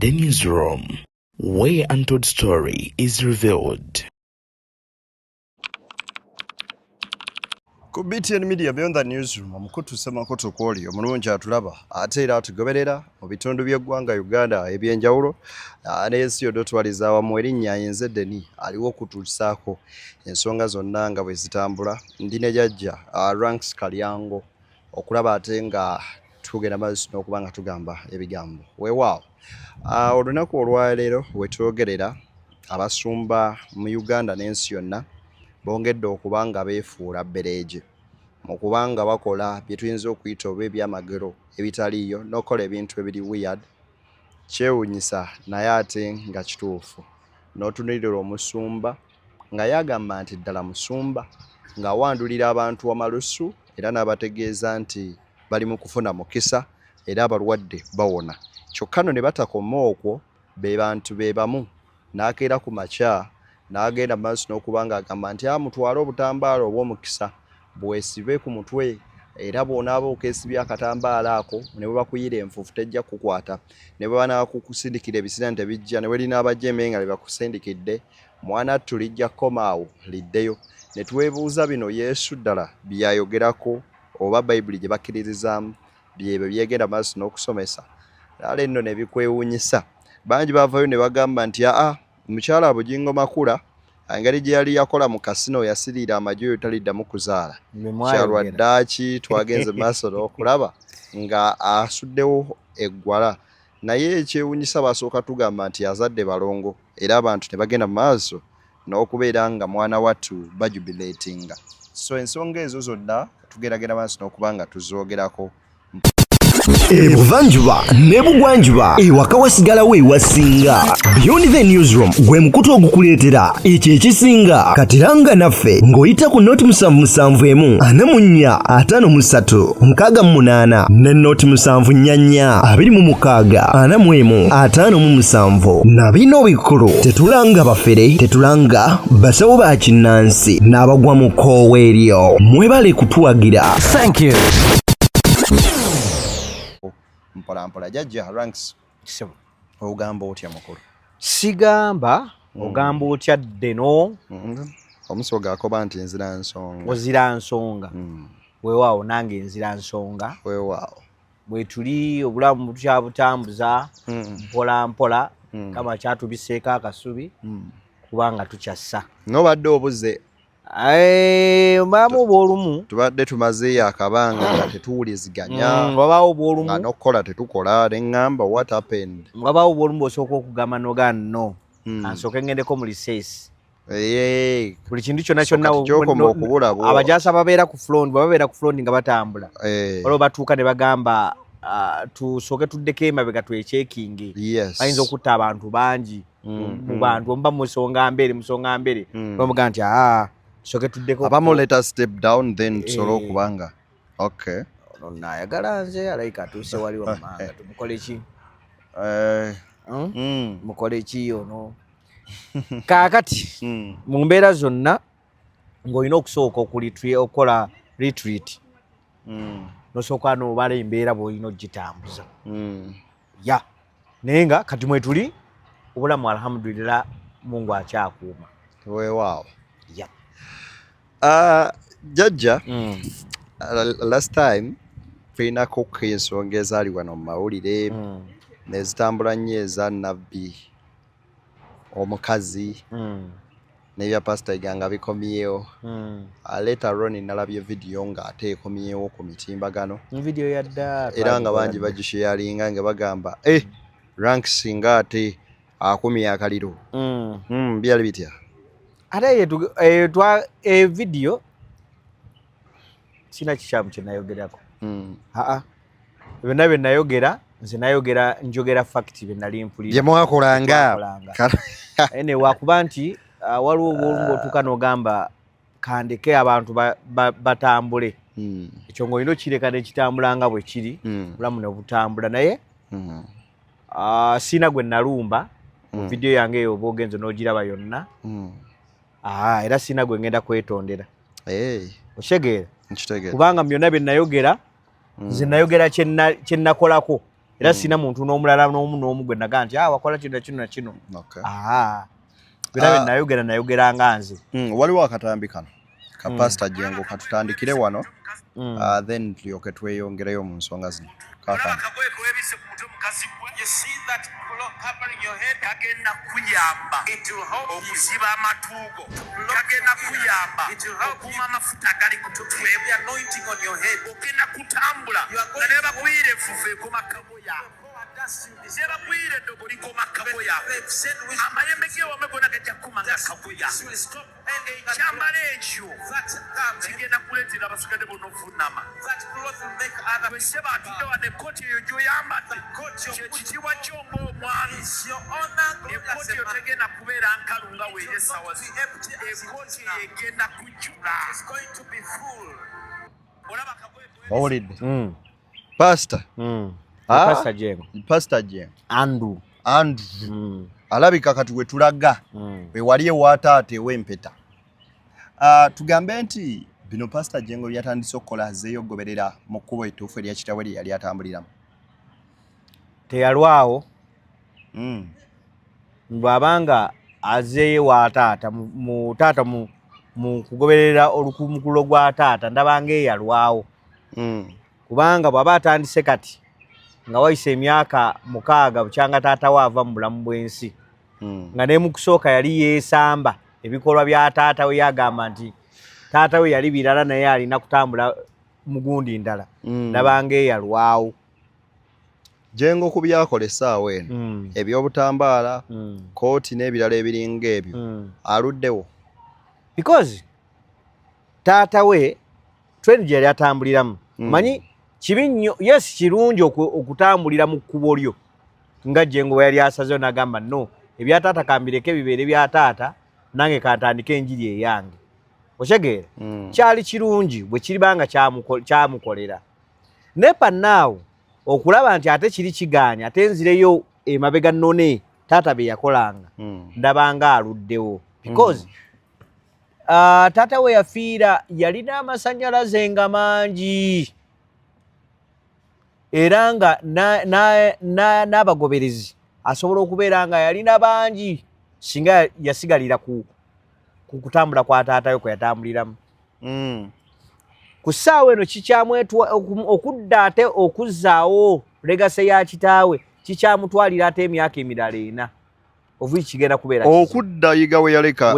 The Newsroom, where untold story is revealed. Ku BTN Media Beyond the Newsroom omukutu Semakoto kwoli omulungi atulaba ate era atugoberera mu bitundu by'eggwanga Uganda ebyenjawulo n'ensi yonna twaliza awamu erinnya Yenze Deni aliwo okutuusaako ensonga zonna nga bwe zitambula ndi ne jjajja Ranks Kalyango okulaba ate nga tugenda maaso n'okuba nga tugamba ebigambo weewaawo olunaku olwaleero we twogerera abasumba mu Uganda n'ensi yonna bongedde okuba nga beefuula bbereeje mu kubanga bakola bye tuyinza okuyita oba ebyamagero ebitaliiyo n'okola ebintu ebiri weird kyewuunyisa naye ate nga kituufu n'otunulira omusumba nga yagamba nti ddala musumba nga wandulira abantu amalusu era n'abategeeza nti bali mu kufuna mukisa era abalwadde bawona kyokka no ne batakoma okwo be bantu be bamu n'akeera ku makya n'agenda maaso n'okuba ng'agamba nti mutwale obutambaala obw'omukisa bwesibe ku mutwe era bw'onaaba okeesibya akatambaala ako ne bwe bakuyira enfuufu tejja kukwata ne bwe banaakukusindikira ebisira nti bijja ne we linaabajja emmenga lye bakusindikidde mwana tulijja kkomaawo liddeyo ne twebuuza bino Yesu ddala byayogerako oba Bayibuli gye bakkiririzaamu byebyo byegenda maaso n'okusomesa naale nno ne bikwewuunyisa bangi baavayo ne bagamba nti mukyala Bugingo Makula engeri gye yali yakola mu kasino yasiriira amagye oyo taliddamu kuzaala kyalwaddaaki twagenze maaso n'okulaba nga asuddewo eggwala naye ekyewuunyisa basooka tugamba nti yazadde balongo era abantu ne bagenda mu maaso n'okubeera nga mwana wattu bajubilatinga so ensonga ezo zonna tugeragera maaso n'okuba nga tuzoogerako Ebuvanjuba nebugwanjuba ewaka wasigalawo ewasinga. Beyond the Newsroom gwe mukutu ogukuleetera ekyo ekisinga katiranga naffe ng'oyita ku noti 771 44 53 ne noti 744 26 41 na bino bikulu tetulanga bafere tetulanga basawo ba kinnansi n'abagwa mu koowa eryo mwebale kutuwagira. Thank you. Mpola jjajja Ranks ogamba otya mukulu sigamba ogamba otya ddeno omusoga akoba nti nzira nsonga ozira nsonga weewaawo nange nzira nsonga weewaawo bwe tuli obulamu tukyabutambuza mpola mpola kama kyatubiseeko akasubi kubanga tukyassa nobadde obuze mbaamu obwolumu tubadde tumazeeyo akabanga nga tetuwuliziganya wabaawo obwolumu nga n'okukola tetukola ne ŋŋamba what happened wabaawo obwolumu osooka okugamba noga nno ansooke ngendeko mu liseesi buli kintu kyonna kyonna abajaasi ababeera ku front babeera ku front nga batambula waliwo batuuka ne bagamba tusooke tuddeko emabega twekyekinge bayinza okutta abantu bangi mu bantu omuba musonga mbere bamugaa nti soke tuddeko abamu let us step down then tusobole okubanga okay nayagala nze alayika atuuse wali wammanga tumukole ki mukole ki ono kaakati mu mbeera zonna ng'olina okusooka okukola retreat nosooka n'obala embeera bw'olina ogitambuza naye nga kati mwe tuli obulamu alhamdulillah Mungu akyakuuma weewaawo jjajja last time tulinako ensonga ezaali wano mu mawulire nezitambula nnyo eza nabbi omukazi n'ebya pasita iganga bikomyewo later on nalabye vidiyo ng'ate ekomyewo ku mitimbagano era nga bangi bagisharinga nga bagamba Ranks nga ate akumye akaliro byali bitya ate video sina kikyamu kye nayogerako byonna bye nayogera nze nayogera njogera fact bye nali mpulira bye mwakolanga ene wakuba nti waliwo obwolumu otuuka n'ogamba kandeke abantu batambule ekyo ng'olina okireka nekitambula nga bwe kiri bulamu ne butambula naye siina gwe nalumba mu vidiyo yange eyo oba ogenze n'ogiraba yonna era siina gwe ngenda kwetondera okitegeera kubanga byonna bye nayogera nze nayogera kye nakolako era sina muntu n'omulala n'omu gwe naga nti wakola kino okay birabe nayogera nganze waliwo akatambi kano ka Pastor Jengo katutandikire wano then tulyoke tweyongereyo mu nsonga zino kakana you see that covering your head kagenda kuyamba it will help okuziba amatugo kagenda kuyamba it will help kuma amafuta gali kututwe the anointing on your head okenda kutambula neba kuire fufe kuma kaboya zeba kuire ndogoli kuma kaboya amayembeke wamegona kajja kuma kaboya chambale ekyo kigenda kuletera abasukade bono funama that cloth will make other seba atudewa ne koti yo joyamba kitiwa kyombo omwami ekoti yotegenda kubeera nkalunga weeyesawazi ekoti egenda kujjula olaba owulidde Pastor Pastor Jengo Andrew alabika kati we tulaga we wali ewataate ew'empeta tugambe nti bino Pastor Jengo yatandise okukola azeeyo goberera mu kkubo ettuufu erya kitawe lye yali atambuliramu teyalwawo bw'abanga azeeyo wa taata mu taata mu kugoberera olukumukulo gwa taata ndabanga eyalwawo kubanga bw'aba atandise kati nga wayise emyaka 6 bukyanga taata waava mu bulamu bw'ensi nga ne mu kusooka yali yeesamba ebikolwa bya taata we yagamba nti taata we yali birala naye alina kutambula mugundi ndala ndabanga eyalwawo Jengo ku byakola essaawa eno ebyobutambaala kooti n'ebirala ebiringa ebyo aluddewo because taata we trend gye yali atambuliramu manyi kibi nnyo yes kirungi okutambulira mu kkubo lyo nga Jengo we yali asazeyo n'agamba no ebya taata kambireke bibeere bya taata nange kantandika enjiri eyange okitegeera kyali kirungi bwe kiribanga kyamukolera nepa naawe okulaba nti ate kiri kigaanya ate nzireyo emabega nnone taata be yakolanga ndabanga aluddewo because taata we yafiira yalina amasannyalaze nga mangi era nga n'abagoberezi asobola okubeera nga yalina bangi singa yasigalira ku kutambula kwa taata we kwe yatambuliramu ku ssaawa eno kikyamwetwa okudda ate okuzzaawo legase ya kitaawe kikyamutwalira ate emyaka emirala 4 ovuyi kigenda kubeera okudda yiga we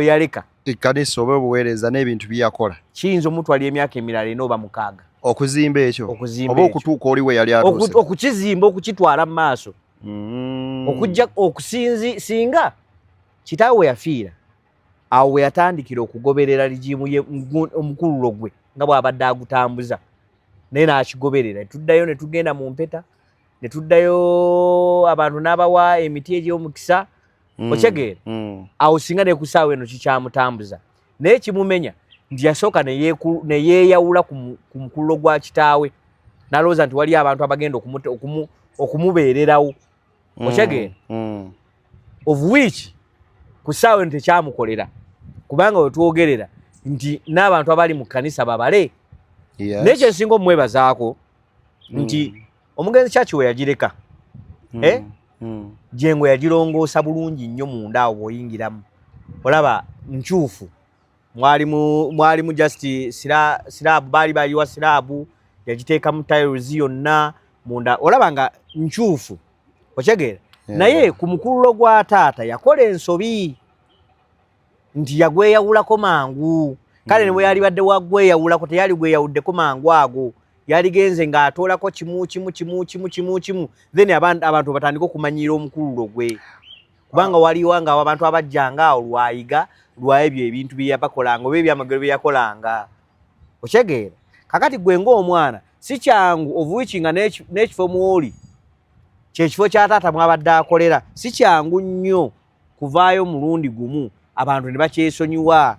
yaleka ekkanisa oba obuweereza n'ebintu byakola kiyinza omutwalira emyaka emirala 4 oba 6 okuzimba ekyo oba okutuuka oli we yali atuuse okukizimba okukitwala mu maaso okujja singa kitaawe we yafiira awo we yatandikira okugoberera ligimu ye omukululo gwe nga bw'abadde agutambuza naye n'akigoberera tuddayo ne tugenda mu mpeta ne tuddayo abantu n'abawa emiti egy'omukisa okitegeera awo singa ne ku ssaawa eno kikyamutambuza naye kimumenya nti yasooka ne yeeyawula ku mukululo gwa kitaawe n'alowooza nti waliyo abantu abagenda okumubeererawo okitegeera of which ku ssaawa eno tekyamukolera kubanga we twogerera nti n'abantu abali mu kkanisa babale naye kyensinga omwebazaako nti omugenzi kyaki we yagireka Jengo yagirongoosa bulungi nnyo munda awo bw'oyingiramu olaba nkyufu mwalimu just siraabu baali bayiwa siraabu yagiteekamu tiles yonna munda olaba nga nkyufu okitegeera naye ku mukululo gwa taata yakola ensobi nti yagweyawulako mangu kale ne bwe yali badde wagweyawulako teyali gweyawuddeko mangu ago yaligenze ng'atoolako kimu then abantu batandika okumanyiira omukululo gwe kubanga waliwo nga abantu abajjanga awo lwayiga lwa ebyo ebintu bye yabakolanga oba ebyamagero bye yakolanga okitegeera kakati gwe ng'omwana si kyangu ovuwikinga n'ekifo mwoli kyekifo kya taata mwabadde akolera si kyangu nnyo kuvaayo mulundi gumu abantu ne bakyesonyiwa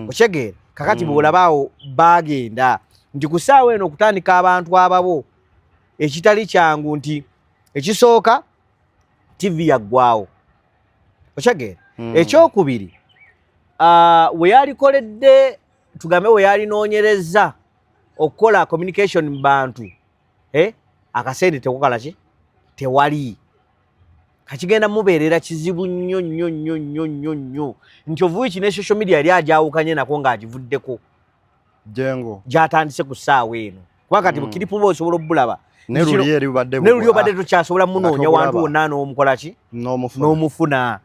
okitegeera kakati bw'olabaawo baagenda nti ku ssaawa eno okutandika abantu ababo ekitali kyangu nti ekisooka TV yaggwawo okitegeera ekyokubiri we yalikoledde tugambe we yalinoonyereza okukola communication mu bantu akasente tekukala ki tewali kachigenda mubeerera kizibu nnyo nti ovuiki ne social media yali ajawukanye nako ng'agivuddeko jengo gyatandise ku ssaawa eno kuba kati bukiripu ba osobola obbulaba ne luli obadde tokyasobola munoonya wantu wonna n'omukola ki n'omufuna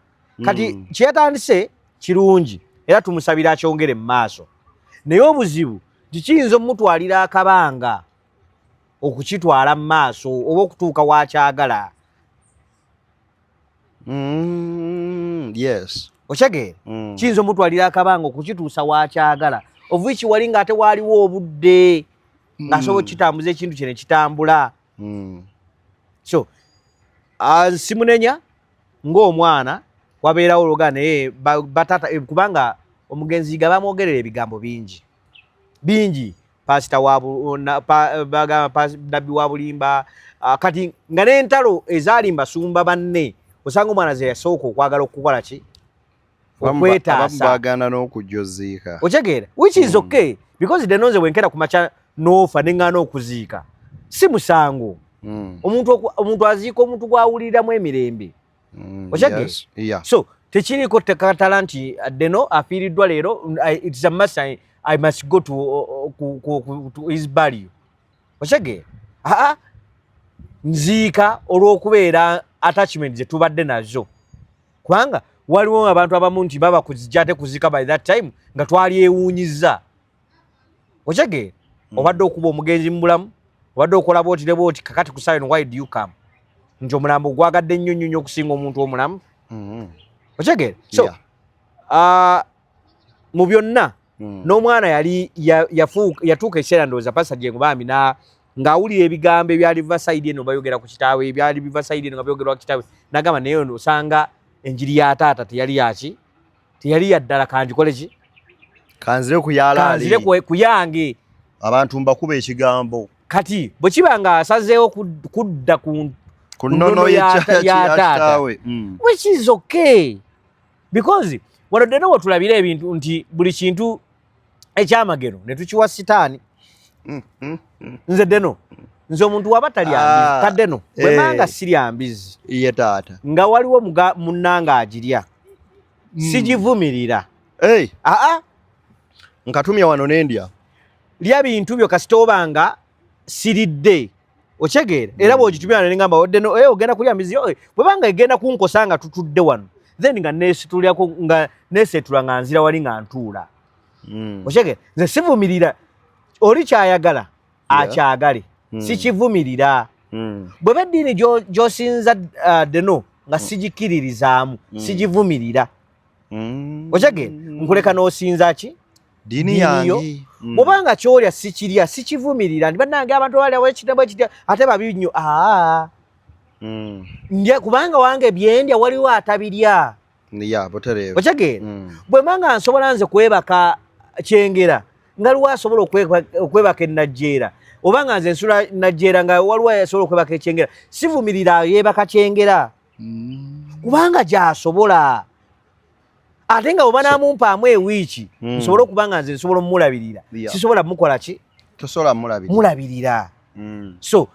kati kyeyatandise kirungi era tumusabira akyongere mu maaso naye obuzibu kiyinza omutwalira akabanga okukitwala mu maaso oba okutuuka wakyagala yes okyegere kiyinza omutwalira akabanga okukituusa wakyagala ovuiki wali ng'ate waaliwo obudde ng'asobola kitambuza ekintu kye ne kitambula so simunenya ng'omwana wabeerawo oluga naye batata kubanga omugenzi ga bamwogerera ebigambo bingi pasita nabbi wa bulimba kati nga n'entalo ezalimba sumba banne osanga omwana ze yasooka okwagala okukola ki okwetaasabagana n'okujjoziika okyegera which is okay because denonze bwenkera kumaca n'ofa neŋŋaana okuziika si musango omuntu aziika omuntu gwawuliriramu emirembe okyegera so tekiriko tekatala nti deno afiiriddwa leero it's a must I must go to his burial okyegera nziika olw'okubeera attachment ze tubadde nazo kubanga waliwo abantu abamu nti baba kuzijja ate kuziika by that time nga twalyewuunyiza okyegera obadde okuba omugenzi mu bulamu obadde okola booti ne booti kakati ku saino why do you come nti omulambo gwagadde nnyo okusinga omuntu omulamu okyegera so mu byonna n'omwana yali yatuuka ekiseera ndowooza pasa Jengo Bambi ng'awulira ebigambo ebyali Riverside eno bayogera ku kitaawe ebyali Riverside eno nga byogerwa ku kitaawe n'agamba naye ono osanga enjiri ya taata teyali yaki teyali yaddala kanjikole ki kanzire ku yange abantu mbakuba ekigambo kati bwe kiba nga asazeewo kudda ku nnono ya taata which is okay because wano deno wetulabira ebintu nti buli kintu ekyamagero ne tukiwa sitaani nze deno nze omuntu waba talyambizi kaddeno bwemanga siryambizi ye taata nga waliwo munnanga agirya sigivumirira nkatumya wano n'endya lya bintu byo kasita obanga siridde okyegera era bw'ogitumya wano nengamba oddeno ogenda kulyambizi bwebanga egenda kunkosa nga tutudde wano then nga nesitulyako nga nesetula nga nzira wali nga ntuula okyegera nze sivumirira oli kyayagala akyagale sikivumirira bweba eddiini gy'osinza deno nga sigikiririzaamu sigivumirira okyegera nkuleka n'osinza ki diini yange bw'obanga kyolya sikirya sikivumirira ndi bannange abantu balya bwekitya ate babi nnyo ndya kubanga wange byendya waliwo atabirya okyegera bwemanga nsobola nze kwebaka kyengera nga luwa asobola okwebaka enajjeera obanga nze nsula najjeera nga waliwo asobola okwebaka ekyengera sivumirira yebaka kyengera kubanga gyasobola ate nga oba namumpaamu ewiiki nsobola okuba nga nze nsobola omulabirira sisobola mukola ki tosobola mulabirira so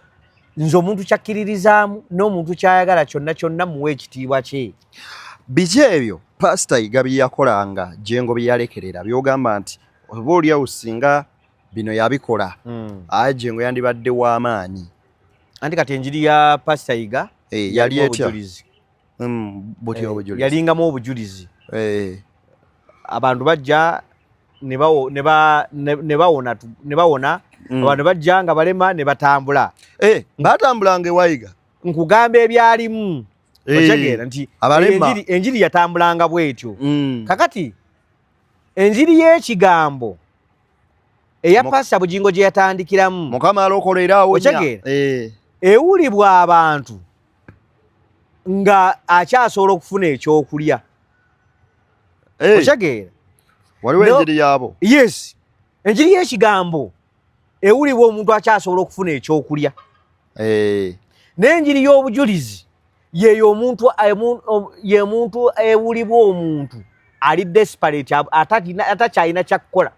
nze omuntu kyakkiririzaamu n'omuntu kyayagala kyonna muwe ekitiibwa kye biki ebyo pasita Yiga bye yakolanga Jengo bye yalekerera byogamba nti oba oliawo singa bino yabikola Jengo yandibadde w'amaanyi anti kati enjiri ya pasita Yiga yali etya yalingamu obujulizi abantu bajja ne bawona abantu bajja nga balema ne batambula batambulanga ewayiga nkugamba ebyalimu okyegera nti enjiri yatambulanga bwetyo kakati enjiri y'ekigambo eya pasita Bugingo gye yatandikiramu mukama alokoleraawo okyegera ewulibwa abantu nga akyasobola okufuna ekyokulya okyegera waliwo enjiri yaabo yes enjiri y'ekigambo ewulibwa omuntu akyasobola okufuna ekyokulya n'enjiri y'obujulizi yeyo omuntu ewulibwa omuntu ali desperate atakyalina kyakukola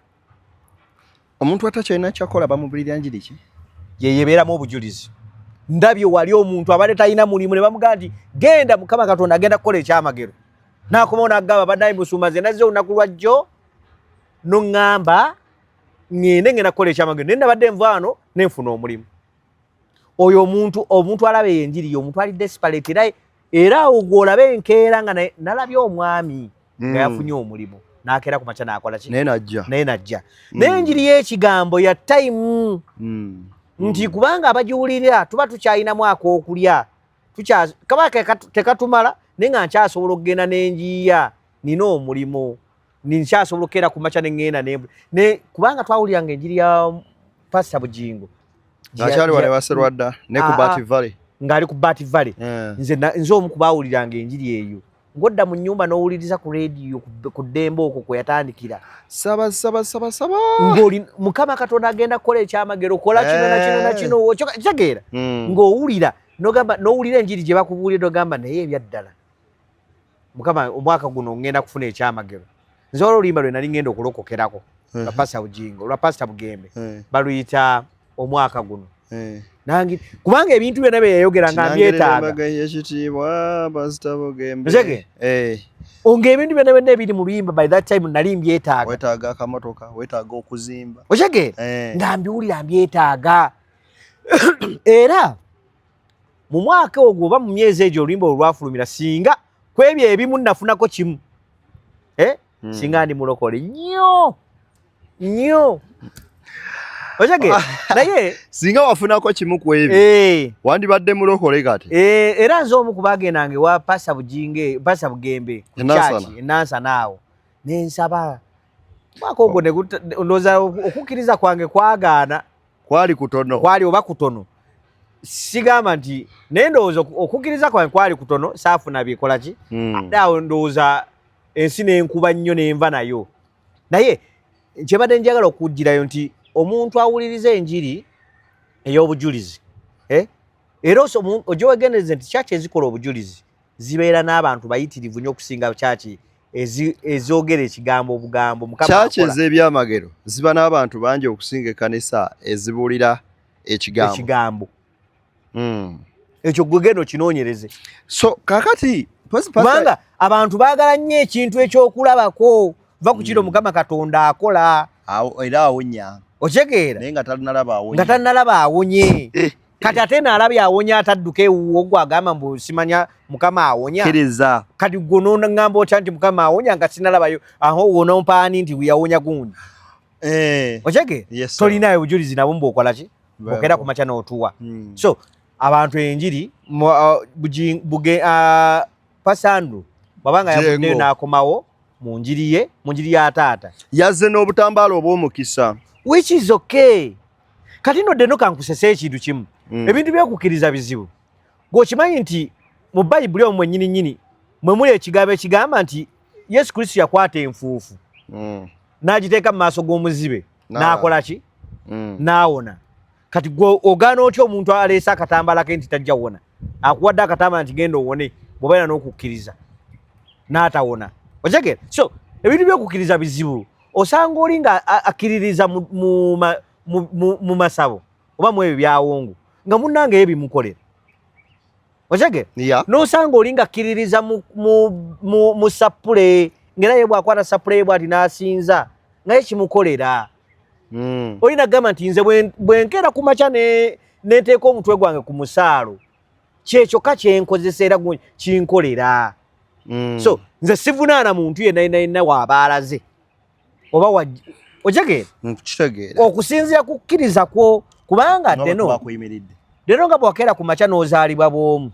omuntu atakyalina kyakola bamubulira njiri ki yeyebeeramu obujulizi ndabyo wali omuntu abale talina mulimu ne bamugamba nti genda Mukama Katonda agenda kukola ekyamagero n'akomawo n'agamba baddayi musumaze nazze olunaku lwajjo n'oŋŋamba ngende kukola ekyamagero naye nabadde nvaano nenfuna omulimu. Oyo omuntu alaba enjiri omuntu ali desperate era ogwolabe enkeera nga nalabye omwami nga yafunye omulimu n'akeera ku makya n'akola ki naye najja naye enjiri y'ekigambo ya time nti kubanga abagiwulira tuba tukyayinamu ak'okulya kabaka tekatumala naye nga nkyasobola okugenda n'enjiya nina omulimu nkyasobola okukeera ku makya neŋŋenda kubanga twawuliranga enjiri ya Pastor Bujingo akyali wale waserwadda ne ku Bat Valley ng'ali ku Bat Valley nze omu kubaawuliranga enjiri eyo ng'odda mu nnyumba n'owuliriza ku rediyo ku ddembe okwo kwe yatandikira saba ng'oli Mukama Katonda agenda kukola ekyamagero kola kino na kino kitegeera ng'owulira n'owulira enjiri gye bakubuulira ogamba naye ebyaddala Mukama omwaka guno ngenda kufuna ekyamagero. Nze olulimba lwe nali ngenda okulokokerako lwa Pastor Bujingo lwa Pastor Bugembe baluyita omwaka guno nangi kubanga ebintu byonna bye yayogera nga mbyetaaga onge ebintu byonna ebiri mu luyimba by that time nali mbyetaaga wetaaga akamotoka wetaaga okuzimba okyege nga mbiwulira mbyetaaga era mu mwaka ogwo oba mu myezi egyo oluyimba olwafulumira singa ku ebyo ebimu nafunako kimu singa ndi mulokole nnyo okyege naye singa wafunako kimu ku ebyo wandibadde mulokole kati era nze omu kubagendanga ewa Pastor Bugembe enansa naawo nensaba mwaka ogwo ndowooza okukkiriza kwange kwagaana kwali oba kutono sigamba nti naye ndowooza okukkiriza kwange kwali kutono saafuna byekola ki awo ndowooza ensi n'enkuba nnyo n'enva nayo naye kyebadde njagala okujjirayo nti omuntu awuliriza enjiri ey'obujulizi era ojja wegendereze nti kyaki ezikola obujulizi zibeera n'abantu bayitirivu nnyo okusinga kyaki ezogera ekigambo obugambo kyaki ez'ebyamagero ziba n'abantu bangi okusinga ekkanisa ezibuulira ekigambo ekyo gwe genda okinoonyereze so kakati kubanga abantu baagala nnyo ekintu ekyokulabako va ku kiro Mukama Katonda akola era awonya okyegeera naye nga talinalaba awonye kati ate naalabye awonye atadduka ewuwo gwe agamba mbu simanya Mukama awonya kati gwe noŋŋamba otya nti Mukama awonya nga sinalabayo aho wonompaani nti yawonya gundi okyegeera tolinayo bujulizi nabo mbuokola ki okeera ku makya n'otuwa so abantu enjiri Pasandu babanga yavuddeyo n'akomawo mu njiri ya taata yazze n'obutambaala obw'omukisa which is okay kati no deno kankusesa ekintu kimu ebintu by'okukkiriza bizibu gwokimanyi nti mu Bayibuli omwo nnyini mwe muli ekigambo ekigamba nti Yesu Kristo yakwata enfuufu n'agiteeka mu maaso g'omuzibe n'akola ki n'awona kati gwe ogaana otya omuntu aleese akatambaala ke nti tajja wona akuwadde akatambaala nti genda owone bw'obeera n'okukkiriza n'atawona okitegeera so ebintu by'okukkiriza bizibu osanga oli nga akkiririza mu masabo oba mu ebyo byawongo nga munnange ye bimukolera okitegeera n'osanga oli nga akkiririza mu sapule ng'era ye bw'akwata sapule ye bw'ati n'asinza nga ye kimukolera olina gamba nti nze bwenkeera ku makya neteeka omutwe gwange ku musaalo kyekyokka kyenkozesa era kinkolera so nze sivunaana muntu yenna waabaalaze oba okitegeera okusinziira ku kkiriza kwo kubanga deno nga bwakeera ku makya n'ozaalibwa bw'omu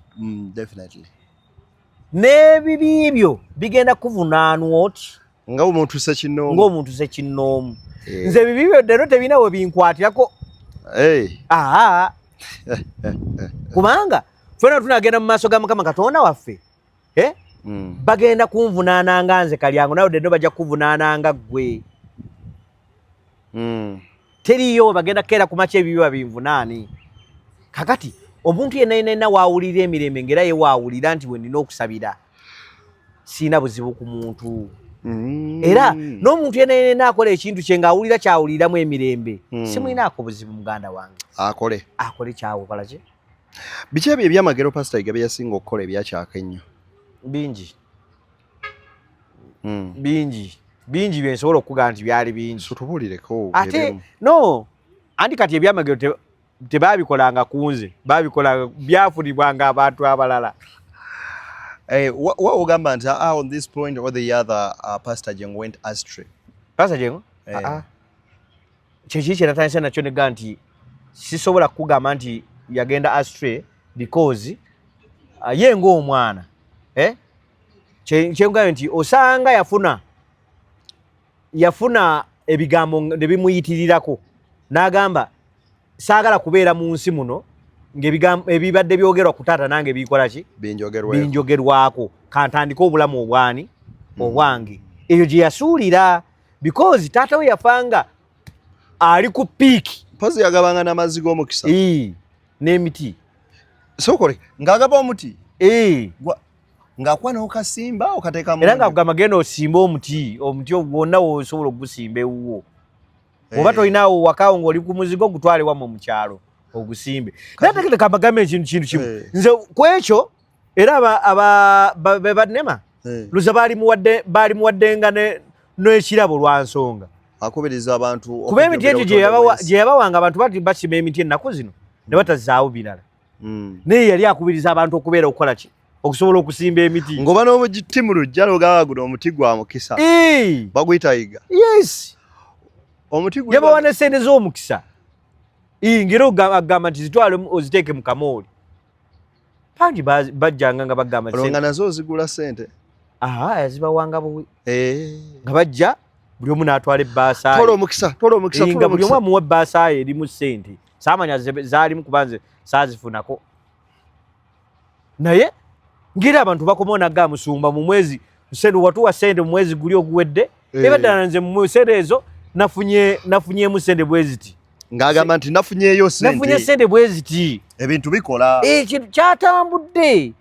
n'ebibi byo bigenda kuvunaanwa oti ng'omuntu sekinnoomu nze bibi byo deno tebina we binkwatirako kubanga fena tunagenda mu maaso ga Mukama Katonda waffe bagenda kunvunaananga nze kalyango nawe deno bajja kuvunaananga ggwe teriyo bagenda keera ku makya ebibi babinvunaani kakati omuntu yenna waawulira emirembe ng'era ye waawulira nti bwe nina okusabira siina buzibu ku muntu era n'omuntu yenna akola ekintu kye ng'awulira kyawuliramu emirembe simulinaako buzibu muganda wange akole kyakola kye Biki ebyo ebyamagero pastor Igabe yasinga okukola ebyakyaka ennyo? Bingi. Bingi byensobola okuga nti byali bingi. Tubulireko. Ate no andi kati ebyamagero tebabikolanga kunze, babikola byafunibwanga abantu abalala. What ugamba nti on this point or the other Pastor Jengo went astray? Pastor Jengo? Kyeki natandise nakyo nega nti sisobola kugamba nti yagenda astray because ye ng'omwana kyengayo nti osanga yafuna ebigambo ne bimuyitirirako n'agamba saagala kubeera mu nsi muno ebibadde byogerwa ku taata nange bikola ki binjogerwako kantandika obulamu obwani obwange eyo gye yasuulira because taata we yafanga ali ku piiki pozi yagabanga n'amazzi g'omukisa n'emiti sokole ng'agaba omuti ng'akuwa n'okasimba okateekamu era ng'akugamba genda osimba omuti gwonna wosobola ogusimba ewuwo oba tolinawo wakaawo ng'oli ku muzigo gutwale wamwe mu kyalo ogusimbe naye kabagambe ekintu kimu nze ku ekyo era bannema luza baali muwaddenga n'ekirabo lwa nsonga akubiriza abantu kuba emiti egyo gye yabawanga abantu basima emiti ennaku zino ne batazaawo birala naye yali akubiriza abantu okubeera okukola ki okusobola okusimba emiti ng'oba n'obuti mu lujja lwogaba guno omuti gwa mukisa baguyita yiga yes omuti gwe yabawa ne sente z'omukisa ngero agamba nti zitwale oziteeke mu kamooli pangi bajjanga nga bagamba olonga nazo ozigula sente yazibawanga buwi nga bajja buli omu n'atwala ebbaasaye tola omukisa nga buli omu amuwa ebbaasaye erimu sente saamanya zaalimu kuba nze saazifunako naye ngeri abantu bakomawo nagga musumba mu mwezi sente watuwa sente mu mwezi guli oguwedde ebaddala nze mu sente ezo nafunyemu sente bwe ziti ng'agamba nti nafunye sente bwe ziti ebintu bikola ekintu kyatambudde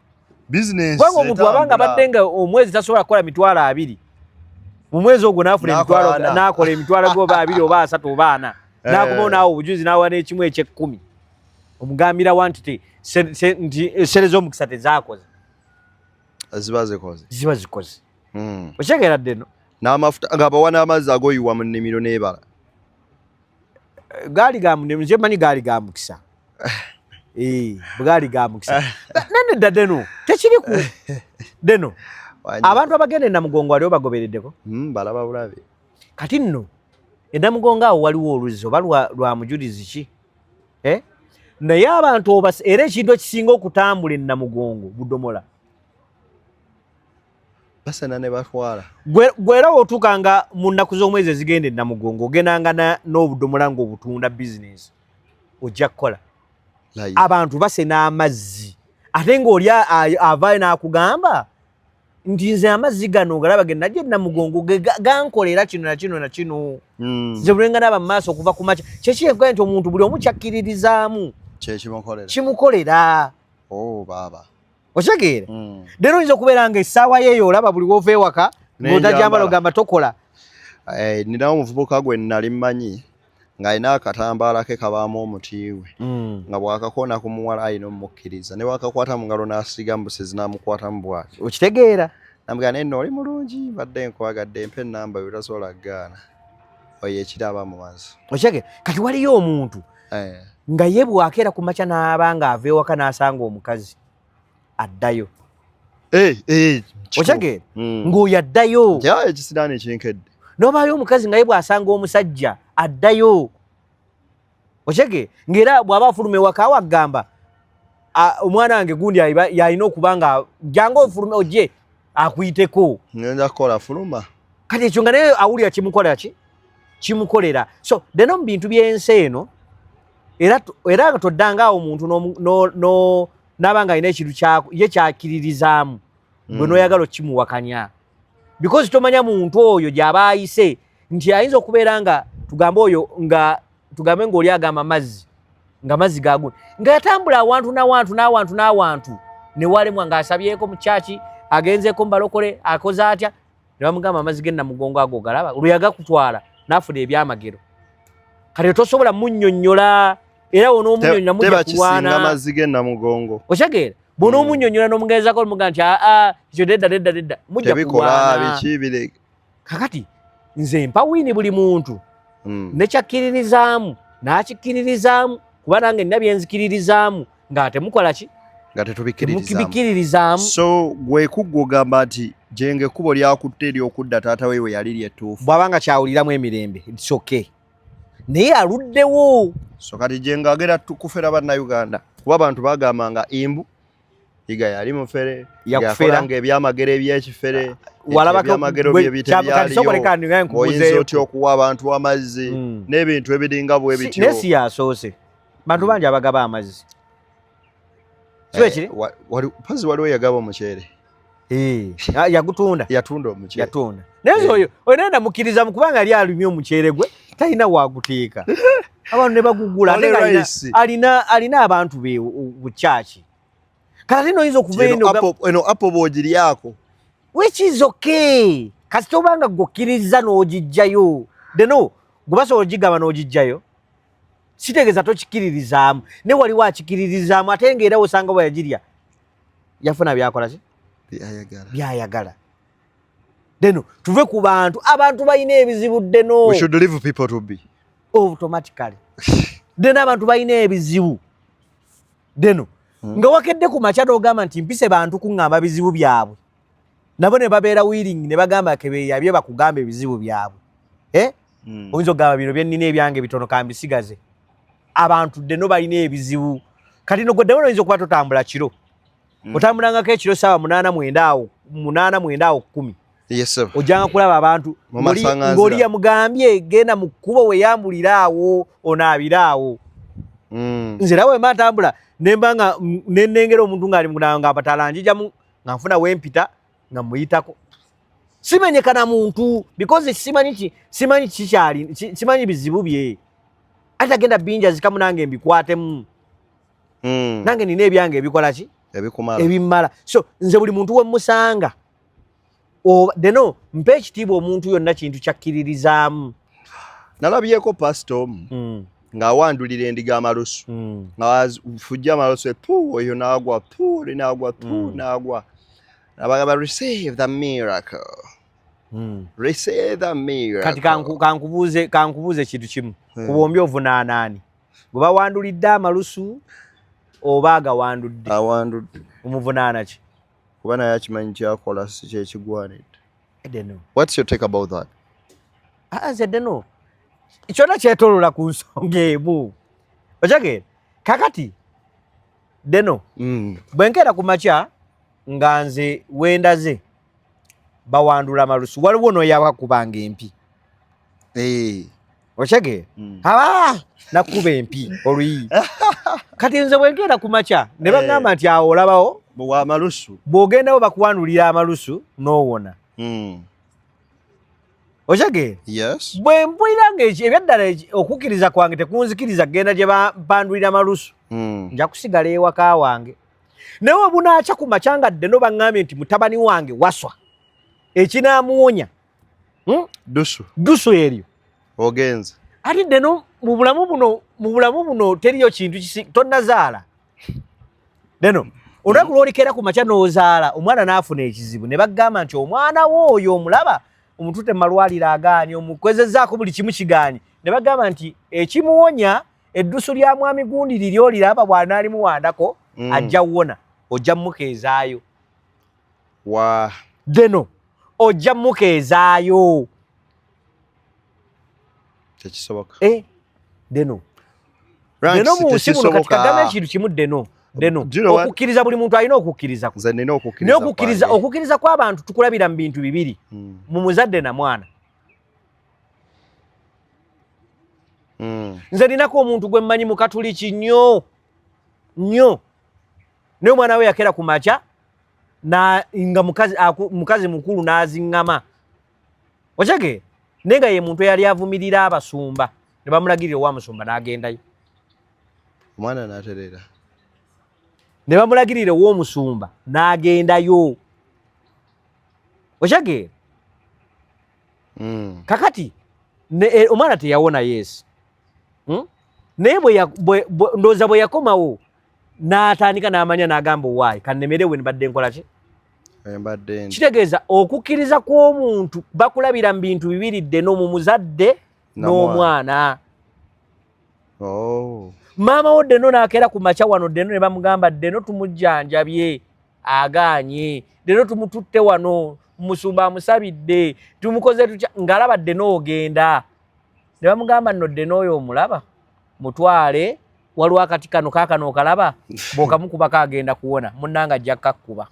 business kubanga omuntu abanga abadde nga omwezi tasobola kukola mitwalo 2 mu mwezi ogwo n'afuna emitwalo n'akola emitwalo gwe oba 2 oba 3 oba 4 n'akomawo n'awo obujuzi n'awa n'ekimu eky'ekkumi omugambira wantite sente z'omukisa tezaakoze ziba zikoze okyegeradde no n'amafuta ng'abawa n'amazzi agoyiwa mu nnimiro n'ebala gaali ga mukisa bwali ga mukisa nedda deno tekiriku deno abantu abagenda e Namugongo waliwo bagobereddeko balaba bulabe kati nno e Namugongo awo waliwo oluzzi oba lwa mujulizi ki naye abantu era ekintu ekisinga okutambula e Namugongo budomola basana ne batwala gwera otuukanga mu nnaku z'omwezi ezigenda e Namugongo ogendanga n'obudomola ng'obutunda bizinesi ojja kukola abantu basena amazzi ate ng'oli avaayo n'akugamba nti nze amazzi gano galaba ge najja e Namugongo gankolera kino na kino na kino nze bulenga n'aba mu maaso okuva ku makya kyekyenkola nti omuntu buli omu kyakkiririzaamu kimukolera baaba okitegeera dero oyinza okubeera nga essaawa yeeyo olaba buli wova ewaka ng'otajambala ogamba tokola ninawo omuvubuka gwe nali mmanyi ng'alina akatambaala ke kabaamu omuti we nga bw'akakoona ku muwala alina omukkiriza ne bw'akakwata mu ngalo n'asiga mbusi zinaamukwatamu bw'ati okitegeera namugamba naye nno oli mulungi badde nkwagadde mpa ennamba yo tasobola kugaana oyo ekiraba mu maaso okitegeera kati waliyo omuntu nga ye bw'akeera ku makya n'aba ng'ava ewaka n'asanga omukazi addayo okitegeera ng'oyo addayo ekisiraani ekinkedde n'obaayo omukazi nga ye bw'asanga omusajja addayo okitegeera ng'era bw'aba afuluma ewaka awo agamba omwana wange gundi yalina okuba nga jangu ofulume ojje akuyiteko ngenda kukola fuluma kati ekyo nga naye awulira kimukolera so deno mu bintu by'ensi eno era nga toddanga awo omuntu n'aba nga alina ekintu ye kyakiririzaamu bwe n'oyagala okimuwakanya because tomanya muntu oyo gy'aba ayise nti ayinza okubeera nga tugambe oyo nga tugambe ng'oli agamba mazzi nga mazzi gaaguna nga yatambula awantu n'awantu ne walemwa ng'asabyeko mu kyaki agenzeeko mu balokole akoze atya ne bamugamba amazzi ge Namugongo ago galaba lwe yagakutwala n'afuna ebyamagero kati tosobola munnyonnyola era onomunyonyola mujja kulwana amazige namugongo okyagera bonomunyonyola nomugezako muga nti ekyo dedda mujja kulwana biki bire kakati nze mpa wini buli muntu nekyakkiririzaamu n'akikiririzaamu kuba nange nina byenzikiririzaamu nga temukola ki nga tetubikiririzaamu so gwe kuggwa ogamba nti Jenge ekkubo lyakutte eryokudda taata we yali lyettuufu bw'abanga kyawuliramu emirembe it's okay naye aluddewo so kati Jenge agera kufera bannayuganda kuba abantu bagambanga imbu iga yali mufere yakufera ng'ebyamagero ebyekifere ebyamagero bye bitebyaliyo oyinza otya okuwa abantu amazzi n'ebintu ebiringa bwe bityo nesi yasoose bantu bangi abagaba amazzi kiwekiri pazi waliwo yagaba omuceere yagutunda omuceere naye oyo nenda mukkiriza mu kubanga yali alumye omuceere gwe talina waguteeka abantu ne bagugula alina abantu be bukyaki kati noyinza okuva eno apo bw'ogiryako which is okay kasi tobanga gwokkiriza n'ogijjayo deno gubasobola ogigaba n'ogijjayo kitegeeza tokikiririzaamu ne waliwo akikiririzaamu ate ng'era osanga bwe yagirya yafuna byakola ki byayagala deno tuve ku bantu abantu balina ebizibu deno we should leave people to be automatically deno abantu balina ebizibu deno nga wakedde ku makya n'ogamba nti mpise bantu kuŋŋamba bizibu byabwe nabo ne babeera willing ne bagamba kebeeyabye bakugamba ebizibu byabwe oyinza okugamba bino byennina ebyange bitono kambisigaze abantu deno balina ebizibu kati no gwe oyinza okuba totambula kiro otambulangako ekiro ssaawa 8-9 ojjanga kulaba abantu ng'oli yamugambye genda mu kkubo weyambuliraawo onaabiraawo nze era bwe mba ntambula nemba nga nennengera omuntu ng'ali nga abataala njijamu nga nfuna wempita nga muyitako simenyeka na muntu because simanyi kikyali simanyi bizibu bye ate agenda binja zikamu nange mbikwatemu nange nina ebyange ebikola ki ebimmala so nze buli muntu wemusanga deno mpa ekitiibwa omuntu yonna kintu kyakkiririzaamu nalabyeko pastor ng'awandulira endiga amalusu ng'afujja amalusu oyo n'agwa oli n'agwa n'agwa nabagamba receive the miracle receive the miracle kati kankubuuze ekintu kimu ku bombi ovunaanaani gwe bawandulidde amalusu oba agawandudde omuvunaana ki kuba naye akimanyi kyakola si kyekigwanidde deno what's your take about that nze deno kyonna kyetolola ku nsonga emu okyagenda kakati deno bwe nkeera ku makya nga nze wendaze bawandula amalusu waliwo n'oyabakubanga empi okyagenda nakuba empi oluyi kati nze bwe nkeera ku makya ne bagamba nti awo olabawo amalusu bw'ogendawo bakuwandulira amalusu n'owona okyagenda bwe mpulira nga ebyaddala okukkiriza kwange tekunzikiriza kgenda gye bandulira amalusu nja kusigala ewaka wange naye we bunaakya ku makya nga ddeno baŋŋambye nti mutabani wange waswa ekinaamuwonya dusu eryo ogenza ati ddeno mu bulamu buno teriyo kintu tonnazaala ddeno olunaku lw'olikeera ku makya n'ozaala omwana n'afuna ekizibu ne bagamba nti omwana wo oyo omulaba omututte mu malwaliro agaanye omukwezezzaako buli kimu kigaanye ne bagamba nti ekimuwonya eddusu lya mwami gundi liryo liraba bw'anaalimuwandako ajja wona ojja mmukeezaayo deno ojja mmukeezaayo tekisoboka deno mu nsi muno kati kagamba ekintu kimu deno okukkiriza buli muntu alina okukkiriza naye okukkiriza kw'abantu tukulabira mu bintu bibiri mu muzadde na mwana nze ninako omuntu gwe mmanyi mukatuliki nnyo naye omwana we yakeera ku makya nga mukazi mukulu n'aziŋŋama okyage naye nga ye muntu eyali avumirira abasumba ne bamulagirira owa musumba n'agendayo omwana n'aterera ne bamulagirira ow'omusumba n'agendayo okyage kakati omwana teyawona yesu naye ndowooza bwe yakomawo n'atandika n'amanya n'agamba owaayi kannemerewe nibadde nkola ki kitegeeza okukkiriza kw'omuntu bakulabira mu bintu bibiri ddeno mu muzadde n'omwana. Maama wo ddeno n'akeera ku makya wano ddeno ne bamugamba ddeno tumujjanjabye agaanye, ddeno tumututte wano musumba amusabidde tumukoze tutya ng'alaba ddeno ogenda ne bamugamba nno ddeno oyo omulaba mutwale waliwo akati kano kaakano okalaba bw'okamukubako agenda kuwona munnanga ajja kkakkuba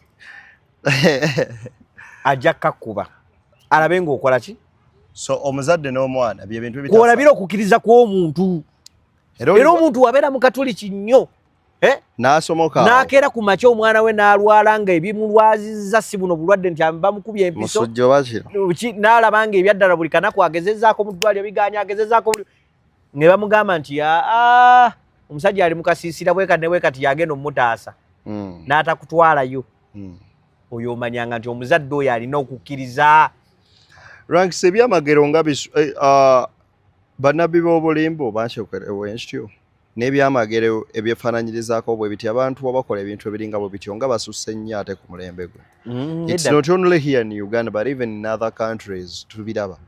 ajja kkakkuba alabe ng'okola ki. So omuzadde n'omwana bye bintu bitasa kwolabira okukkiriza kw'omuntu era omuntu wabeera mu katuliki nnyo n'asomoka n'akeera ku makya omwana we n'alwala nga ebimulwazizza si buno bulwadde nti bamukubye empiso n'alaba nga ebyaddala buli kanaku agezezzaako mu ddwaliro biganya agezezzaako ne bamugamba nti omusajja ali mu kasiisira bwekati ne bwekati yagenda omutaasa n'atakutwalayo oyo omanyanga nti omuzadde oyo alina okukkiriza. Ranks ebyamagero nga bannabbi b'obulimbo banshokerawenstyo n'ebyamagero ebyefaananyirizaako bwe biti abantu wabakola ebintu ebiringa bwe bityo nga basusse nnyo ate ku mulembe gwe. It's not only here in Uganda but even in other countries tubiraba.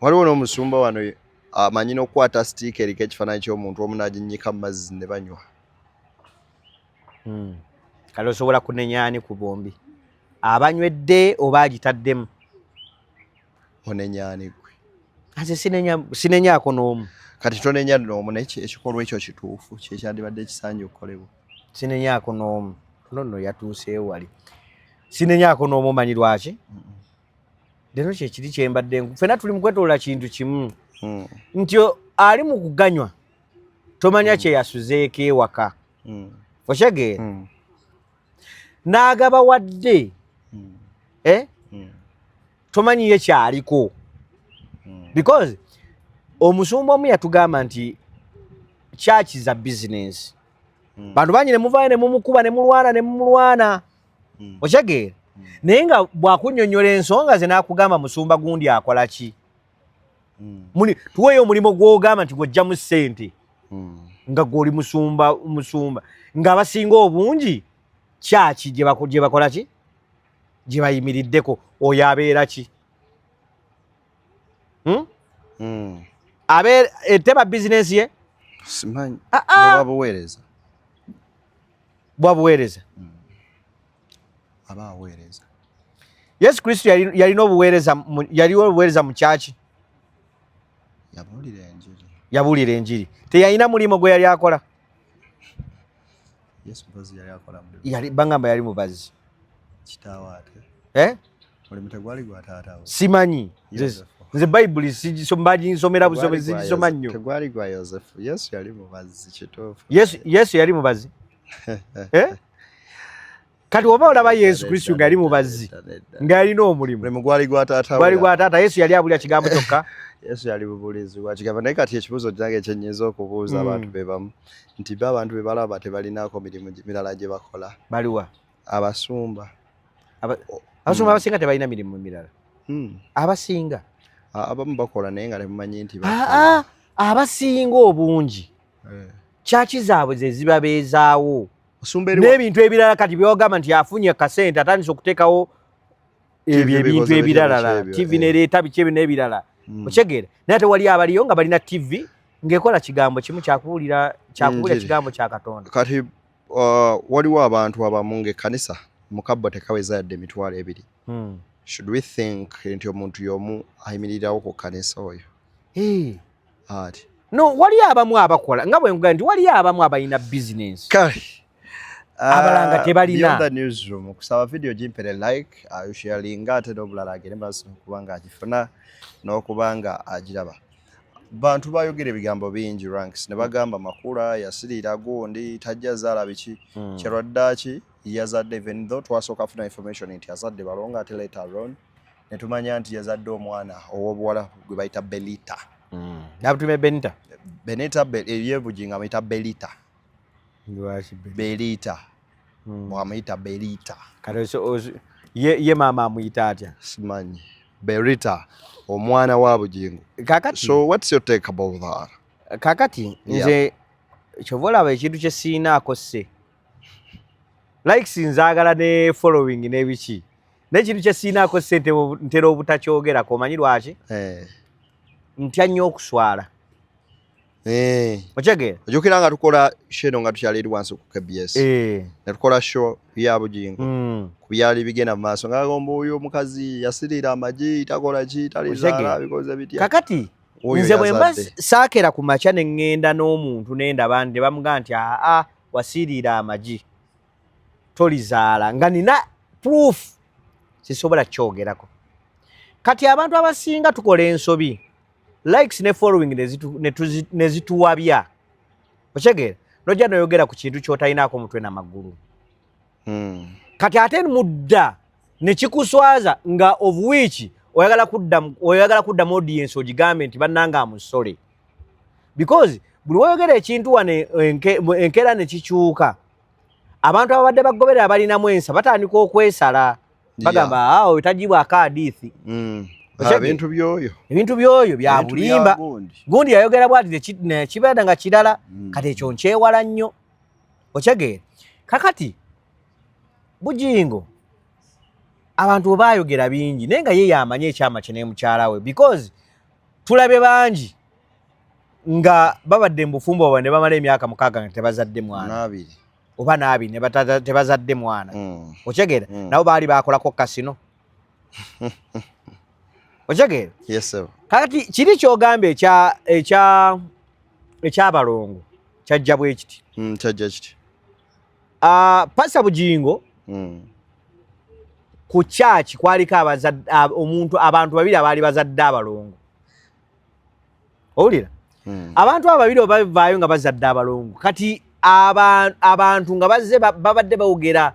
Waliwo n'omusumba wano amanyi n'okukwata sitiika eriko ekifaananyi ky'omuntu omu n'aginnyika mu mazzi ne banywa. Kale osobola kunenyaani ku bombi abanywedde oba agitaddemu onenyaani gwe ate sinenyaako n'omu kati tonenya n'omu ekikolwa ekyo kituufu kyekyandibadde kisaanye okukolebwa sinenyaako n'omu nonno yatuuseewo wali sinenyaako n'omu omanyi lwaki lero kyekiri kyembadde ffenna tuli mu kwetolola kintu kimu nti ali mu kuganywa tomanya kyeyasuzeeko ewaka okyegeera n'agaba wadde tomanyi ye kyaliko because omusumba omu yatugamba nti kyakiza bizinesi bantu bangi ne muvaayo ne mumukuba ne mulwana okyegeera naye nga bwakunnyonnyola ensonga ze n'akugamba musumba gundi akola ki tuweeyo omulimu gw'ogamba nti gw'ojjamu ssente nga gw'oli musumba ng'abasinga obungi kyaki gye bakola ki gye bayimiriddeko oyo abeera ki eteba bizinesi ye simanyi bwabuweereza aba aweereza Yesu Kristo yalina obuweereza mu kyaki yabuulira enjiri teyalina mulimu gwe yali akola bangamba yali mubazi simanyi nze bayibuli baginsomera busomezi gisoma nnyo Yesu yali mubazi kati oba olaba Yesu Kristo nga yali mubazi nga yalina omulimu gwali gwa taata Yesu yali abulira kigambo kyokka Yesu yali bubulizi wa kigambo naye kati ekibuuzo kyange kyennyinza okubuuza abantu be bamu nti abantu be balaba tebalinaako mirimu mirala gye bakola baliwa abasumba abasinga tebalina mirimu mirala abasinga abamu bakola naye nga temumanyi nti abasinga obungi kyaki zaabwe ze zibabeezaawo n'ebintu ebirala kati byogamba nti afunye kasente atandise okuteekawo ebyo ebintu ebirala TV nereeta biki ebyo n'ebirala okyegeera naye ate wali abaliyo nga balina TV ng'ekola kigambo kimu kyakuwulira kigambo kya Katonda. Kati waliwo abantu abamu ng'ekkanisa mukabbo tekaweza yadde emitwalo ebiri. Should we think nti omuntu y'omu ayimirirawo ku kkanisa oyo? Ati no waliyo abamu abakola nga bwe ngamba nti waliyo abamu abalina bizinesi abalanga tebalina. Beyond the newsroom okusaba video gimpere like sharinga ate n'obulala agende maaso kubanga agifuna n'okubanga agiraba. Bantu bayogera ebigambo bingi Ranks ne bagamba makula yasirira gundi tajja zaala biki kyerwaddaki yazadde even though twasooka funa information nti yazadde balonga ate later on ne tumanya nti yazadde omwana ow'obuwala gwe bayita Belita. Nabutume Benita yebujinga amuyita Belita. Belita. Mwamuyita Belita. Ye maama amuyita atya? Simanyi. Belita omwana wa bujingo. Kakati. So what's your take about that? Kakati nze chovolaba ekintu kye siinaako sse likes nzaagala ne following n'ebiki n'ekintu kye siinaako sse ntera obutakyogerako omanyi lwaki ntya nnyo okuswala okyegera ojjukira nga tukola sheno nga tukyali eri wansi ku KBS ne tukola show ya Bujingo ku byali bigenda mu maaso ngagomba oyo omukazi yasirira amagi takola ki talizaala bikoze bitya kakati nze bwe mba saakera ku makya ne ŋŋenda n'omuntu n'endaba nti bamugaa nti wasirira amagi tolizaala nga nina proof sisobola kyogerako kati abantu abasinga tukola ensobi likes ne following ne zituwabya okyegera nojja noyogera ku kintu ky'otalinaako mutwe n'amagulu kati ate mudda ne kikuswaza nga of which oyagala kuddamu audience ogigambe nti bannanga amusole because buli woyogera ekintu wane enkeera ne kikyuka abantu ababadde bagoberera balinamu ensa batandika okwesala bagamba oyo tagibwako hadithi ebintu byoyo bya bulimba gundi yayogera bwati nekibeera nga kirala kati ekyo nkyewala nnyo okyegera kakati Bujingo abantu bayogera bingi naye nga ye yamanye ekyama kye ne mukyala we because tulabe bangi nga babadde mu bufumbo ne bamala emyaka 6 nga tebazadde mwana oba nabi ne tebazadde mwana okyegera nabo baali bakolako kasino okyegera yes sir kakati kiri kyogambe ekyabalongo kyajja bwe kiti kyajja kiti Pasa Bujingo ku church kwaliko abantu babiri abaali bazadde abalongo owulira abantu ababiri bavaayo nga bazadde abalongo kati abantu nga bazze babadde bawogera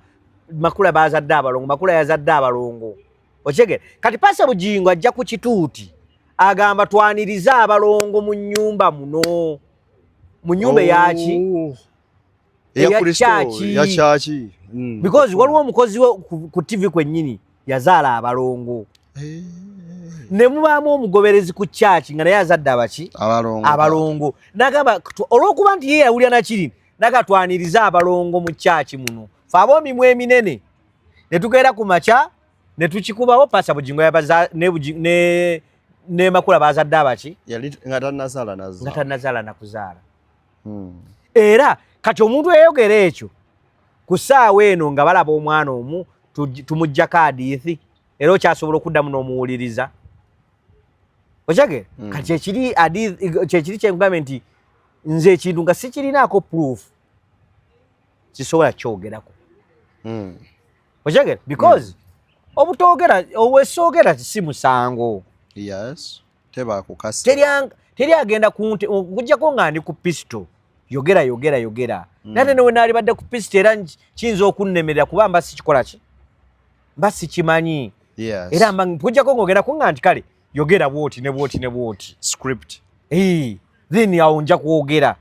makula bazadde abalongo makula yazadde abalongo okyegera kati Pasa Bujingo ajja ku kituuti agamba twaniriza abalongo mu nnyumba muno mu nyumba ya chachi because waliwo omukozi ku TV kwennyini yazaala abalongo ne mubaamu omugoberezi ku church nga naye azadde abalongo nagamba olw'okuba nti ye yawulira nakiri nagatwaniriza abalongo mu church muno fe ab'omimu eminene ne tugenda ku makya ne tukikubawo Pasa Bujingo yabaza ne makula bazadde abaki nga tannazaala nakuzaala era kati omuntu eyogera ekyo ku ssaawa eno nga balaba omwana omu tumuggyako hadithi era okyasobola okuddamu n'omuwuliriza okyegera kati kyekiri kyenkugambe nti nze ekintu nga sikirinaako proof kisobola kyogerako okyegera because obutogera owesoogera si musango yes tebakukasa teri agenda kujjako nga ndi ku pisto yogera nate newe naali badde ku pisto era kiyinza okunnemerera kuba mba sikikola ki mba sikimanyi era kujjako ng'ogenda kunga nti kale yogera bwoti ne bwoti script then awo nja kwogera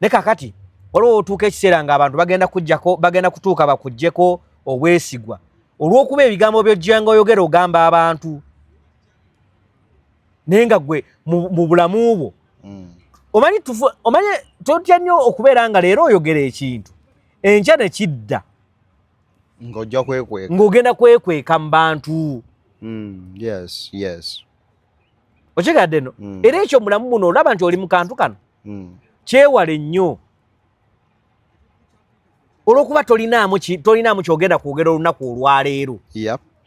ne kakati waliwo otuuka ekiseera nga abantu bagenda kutuuka bakuggyeko obwesigwa olw'okuba ebigambo by'ojjanga oyogera ogamba abantu naye nga gwe mu bulamu bwo omanyi totya nnyo okubeera nga leero oyogera ekintu enkya ne kidda ng'ogenda kwekweka mu bantu okigadde no era ekyo mulamu buno olaba nti oli mu kantu kano kyewale nnyo olw'okuba tolinaamu kyogenda kwogera olunaku olwaleero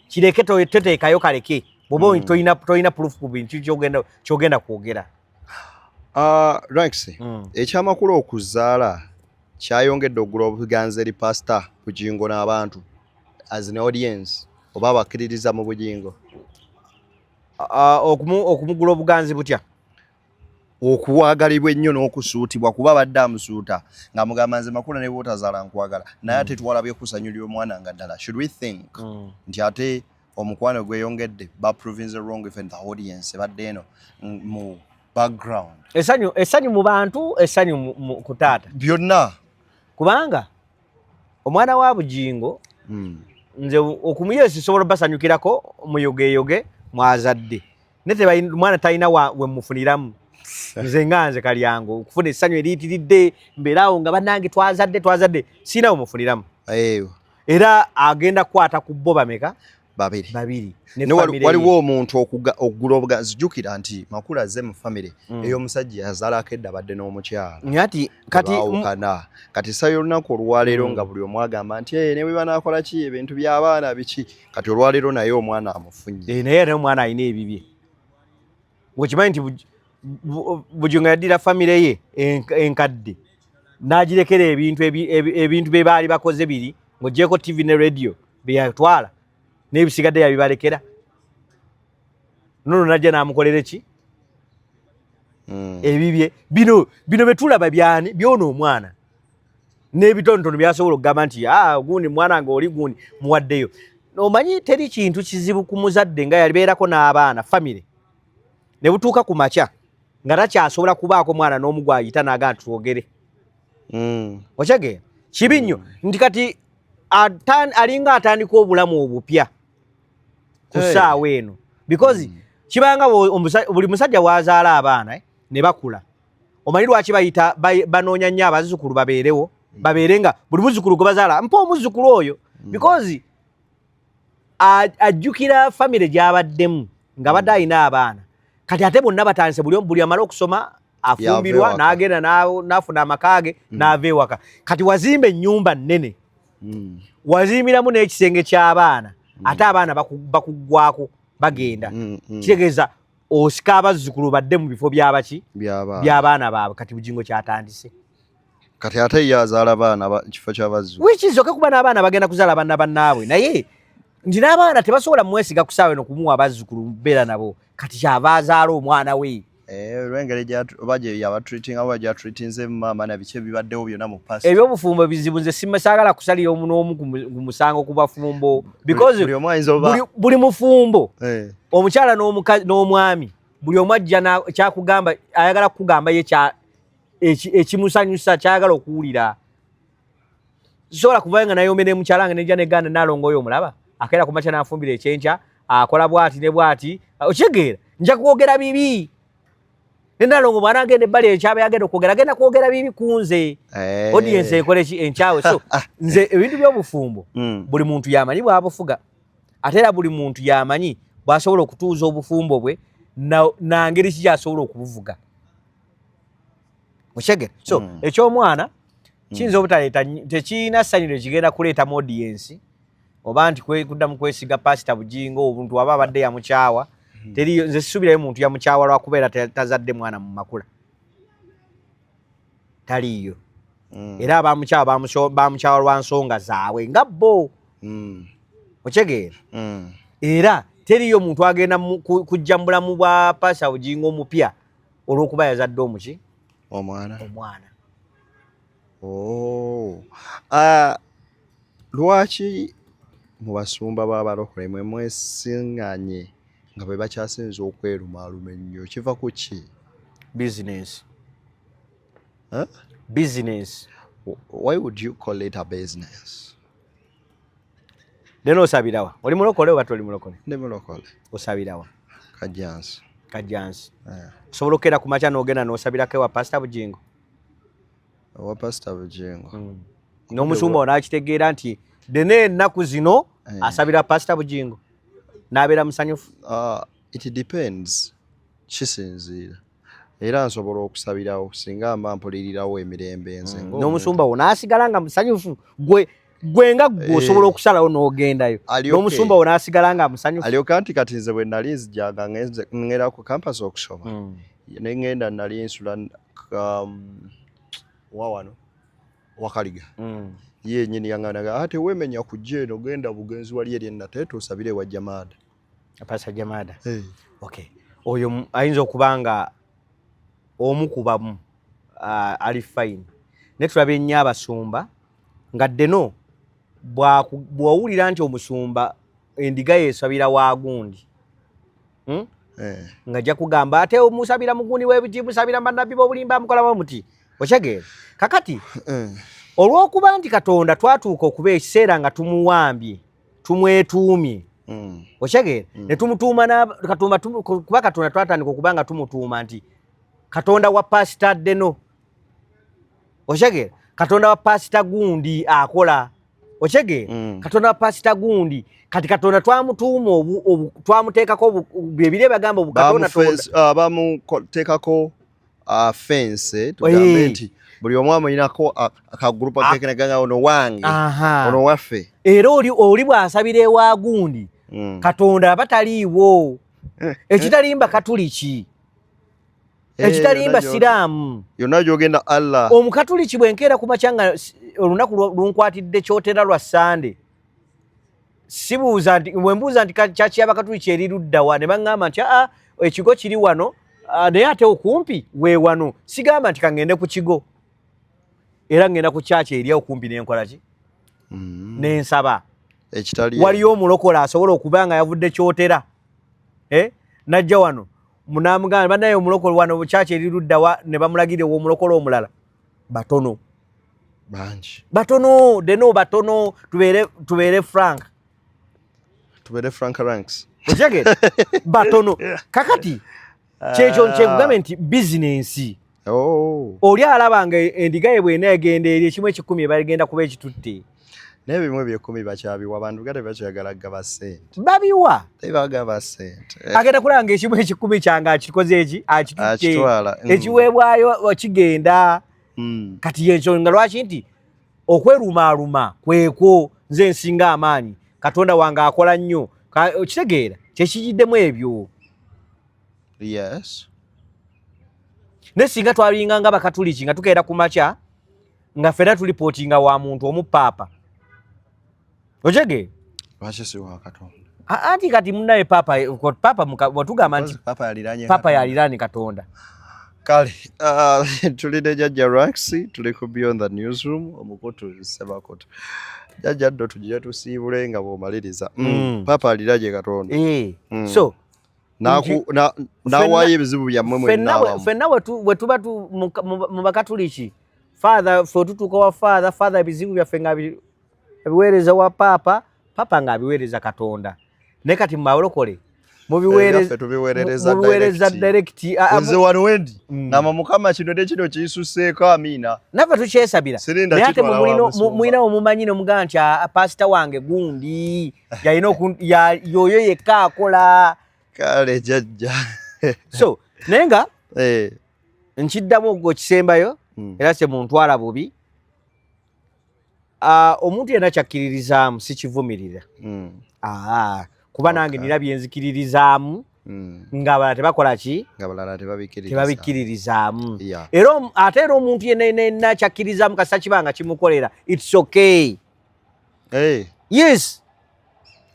kireke toteekayo kaleke bwoba tolina proof ku bintu kyogenda kwogera Rex ekyamakulu okuzaala kyayongedde oggula obuganza eri Pastor Bujingo n'abantu as an audience oba abakkiririza mu Bujingo okumugula obuganzi butya okuwagalibwa ennyo n'okusuutibwa kuba badde amusuuta ng'amugamba nze makula ne bw'otazaala nkwagala naye ate twalabye kusanyulira omwana nga ddala should we think nti ate omukwano gweyongedde baprovince wrong even the audience badde eno mu background essanyu mu bantu essanyu ku taata byonna kubanga omwana wa Bujingo nze okumuyeesi sobola basanyukirako muyogeyoge mwazadde ne mwana talina we mufuniramu nze nganze kalyango kufuna essanyu eriyitiridde mbeerawo nga bannange twazadde sinawo mufuniramu era agenda kukwata ku bo bameka babiri waliwo omuntu okugula obuganzi jjukira nti Makula azze mu famire ey'omusajja yazaalako edda badde n'omukyala kati sayo olunaku olwaleero nga buli omu agamba nti ne bwe banaakola ki ebintu by'abaana biki kati olwaleero naye omwana amufunye naye era omwana alina ebibye ng'okimanyi nti Bujonga yaddira famire ye enkadde n'agirekera ebintu bye baali bakoze biri ng'oggyeko TV ne radio bye yatwala n'ebisigadde yabibalekera nono najja n'amukolera ki ebibye bino betulaba byani byona omwana n'ebitonotono byasobola okugamba nti gundi mwana nga oli gundi muwaddeyo omanyi teri kintu kizibu ku muzadde nga yalibeerako n'abaana famire ne butuuka ku makya nga takyasobola kubaako mwana n'omu gwayita n'agaa twogere okyegeera kibi nnyo nti kati alinga atandika obulamu obupya ku ssaawa eno because kibanga buli musajja wazaala abaana ne bakula omanyi lwaki bayita banoonya nnyo abazzukulu babeerewo babeere nga buli muzzukulu gwe bazaala mpa omuzzukulu oyo because ajjukira famire gy'abaddemu nga badde alina abaana kati ate bonna batandise buli amala okusoma afumbirwa n'agenda n'afuna amakaage n'ava ewaka kati wazimba ennyumba nnene wazimbiramu n'ekisenge ky'abaana ate abaana bakuggwako bagenda kitegeeza osika abazzukulu badde mu bifo byabaki by'abaana baabwe kati Bujingo kyatandise kati ate yazaala abaana kifo ky'abazzukulu wikizoke kuba n'abaana bagenda kuzaala bannaabwe naye nti n'abaana tebasobola mwesiga ku ssaawa eno kumuwa abazzukulu beera nabo kati kyava azaala omwana we olw'engeri oba gye yabatreatinga oba gyatreatinze maama na biki ebibaddewo byonna mu pasi ebyobufumbo bizibu nze saagala kusalira omu n'omu ku musango ku bafumbo because buli mufumbo omukyala n'omwami buli omu ajja kyakugamba ayagala kukugamba ye ekimusanyusa kyayagala okuwulira sobola kuvayo nga naye omene mukyala nga nejja neganda naalongoyo omulaba akeera ku makya n'afumbira ekyenkya akola bw'ati ne bw'ati okitegeera nja kwogera bibi nenalongo mwana agenda ebbali ekyaba yagenda okwogera agenda kwogera bibi kunze audience ekole enkyawe so nze ebintu by'obufumbo buli muntu yamanyi bw'abufuga ate era buli muntu yamanyi bw'asobola okutuuza obufumbo bwe nangeri ki gy'asobola okubuvuga okyegera so eky'omwana kiyinza obutaleeta tekirina ssanyu kigenda kuleeta mu audience oba nti kuddamu kwesiga pasita Bujingo obuntu waba abadde yamukyawa teriyo nze sisubirayo muntu yamukyawa lwakubeera tazadde mwana mu Makula taliyo era bamukyawa lwa nsonga zaabwe nga bo okyegeera era teriyo muntu agenda kujja mu bulamu bwa pasita Bujingo omupya olw'okuba yazadde omuki omwana lwaki mu basumba b'abalokole mwe mwesiŋŋanye nga bwe bakyasinza okwerumaaluma ennyo kiva ku ki business why would you call it a business then osabirawa oli mulokole oba toli mulokole ndi mulokole osabirawa kajjansi osobola okera ku makya n'ogenda n'osabirako ewa pasita Bujingo owa pasita Bujingo n'omusumba onaakitegeera nti dene ennaku zino asabira pasita Bujingo n'abeera musanyufu it depends kisinziira era nsobola okusabirawo singa mba mpulirirawo emirembe nze n'omusumba wo n'asigala nga musanyufu gwe nga gwe osobola okusalawo n'ogendayo n'omusumba wo n'asigala nga musanyufu alyoka nti kati nze bwe nali nzijjanga ngenda ku kampasi okusoma ne ngenda nali nsula wawano Wakaliga ye nyini yanganaga ate wemenya kujja eno genda bugenzi wali eri nateto osabire wa Jamada apasa Jamada okay oyo ayinza okubanga omukubamu ali fine ne tulabe nnyo abasumba nga ddeno bwawulira nti omusumba endiga yeesabira waagundi nga ajja kugamba ate omusabira mugundi w'ebiti musabira bannabbi b'obulimba mukolamu muti okyegeera kakati olw'okuba nti Katonda twatuuka okuba ekiseera nga tumuwambye tumwetuumye okyegeera ne tumutuuma kuba Katonda twatandika okuba nga tumutuuma nti katonda wa pastor Deno ochege katonda wa pastor gundi akola ochege katonda wa pastor gundi kati katonda twamutuuma twamuteekako bibire bagamba katonda bamuteekako fence tugambe nti buli omwama inako akagrupu akekenaganga ono wange ono waffe era oli bwasabire wa gundi katonda bataliiwo ekitalimba katuliki ekitalimba siraamu yonna gyogenda Allah omukatuliki bwenkeera ku makyanga olunaku lunkwatidde kyotera lwa Sande sibuuza nti bwembuuza nti kyaki abakatuliki eri luddawa ne baŋŋamba nti ekigo kiri wano naye ate okumpi we wano sigamba nti kangende ku kigo era ngenda ku kyaki eri okumpi nenkola ki nensaba waliyo omulokola asobola okuba nga yavudde kyotera najja wano munamugamba banaye omulokole wano kyaki eri luddawa ne bamulagire omulokole omulala batono banji batono Deno batono tubeere frank ranks ochege batono kakati kyekyo nkyekugambye nti bizinensi oli alaba nga endiga ye bwena egenda eri ekimu ekikumi ebagenda kuba ekitutte n'ebimu ebyekumi bakyabiwa abantu gate bakyagala gaba ssente babiwa tebagaba ssente agenda kulanga ekimu ekikumi kyange akikoze eki akitutte ekiweebwayo kigenda kati yensonga lwaki nti okwerumaaluma kwekwo nze nsinga amaanyi katonda wange akola nnyo okitegeera kyekijiddemu ebyo yes ne singa twalinganga bakatuliki nga tukeera ku makya nga ffena tulipootinga wa muntu omupaapa ojege lwaki si wa katonda anti kati munaye paapa watugamba nti paapa yaliraanye katonda kale tulide jjajja Rax tuli ku Beyond the Newsroom omukutu Sebakoto jjajja ddo tujja tusiibule nga bw'omaliriza paapa aliraanye katonda so nawaayo ebizibu byammwe mwenna ffenna bwe tuba mu bakatuliki father ffe otutuuka wa father ebizibu byaffe nga ebiweereza wa paapa nga abiweereza katonda naye kati mubalokole mubiweereza direct nze wano wendi ngamba mukama kino ne kino kiyisuseeko amiina naffe tukyesabira naye ate mulinawo mumanyi nomugamba nti pasita wange gundi yoyo yekka akola kale jjajja so naye nga nkiddamu ogwo kisembayo era kyemuntwala bubi omuntu yenna kyakkiririzaamu sikivumirira kuba nange nina byenzikiririzaamu ng'abalala tebakola ki tebabikkiririzaamu era ate era omuntu yenna kyakkirizaamu kasita kibanga kimukolera it's okay yes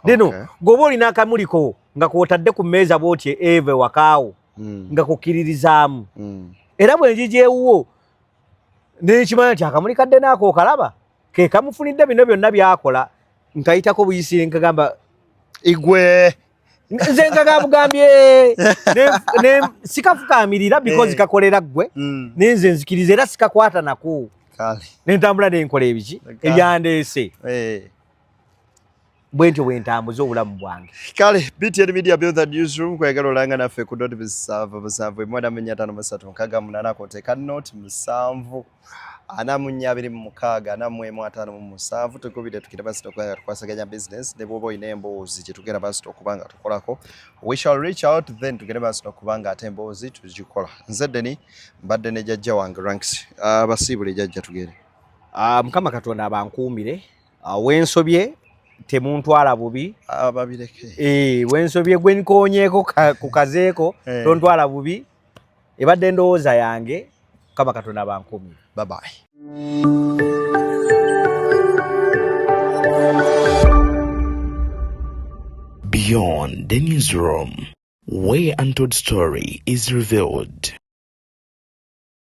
Deno goba olina akamuliko nga kwotadde ku mmeeza bwotye eve wakaawo nga kukkiririzaamu era bwe njigyewuwo nekimanya nti akamuli kadde naako okalaba ke kamufunidde bino byonna byakola nkayitako buyisire nkagamba igwe nze nkagambye sikafukaamirira because kakolera ggwe nenze nzikiriza era sikakwata nako nentambula nenkola ebiki ebyandeese bwentyo bwentambuza obulamu bwange kale BTN Media Beyond the Newsroom kwegala olanga naffe ku dot musanvu emwana menya 538 koteeka not musanvu ana munyabiri mukaaga na mwemu atano musanvu tukubide tukira basi tokwanga tukwasaganya business ne bobo inembozi kitugera basi tokubanga tukolako we shall reach out then tugere basi tokubanga atembozi tuzikola nzedeni mbadde ne jjajja wange Ranks basibule jjajja tugere mukama katonda abankuumire wensobye temuntwala bubi babireke wensobye gwenkonyeeko ku kazeeko tontwala bubi ebadde ndowooza yange kama katonda abankuumire bye bye. Beyond the Newsroom, where untold story is revealed.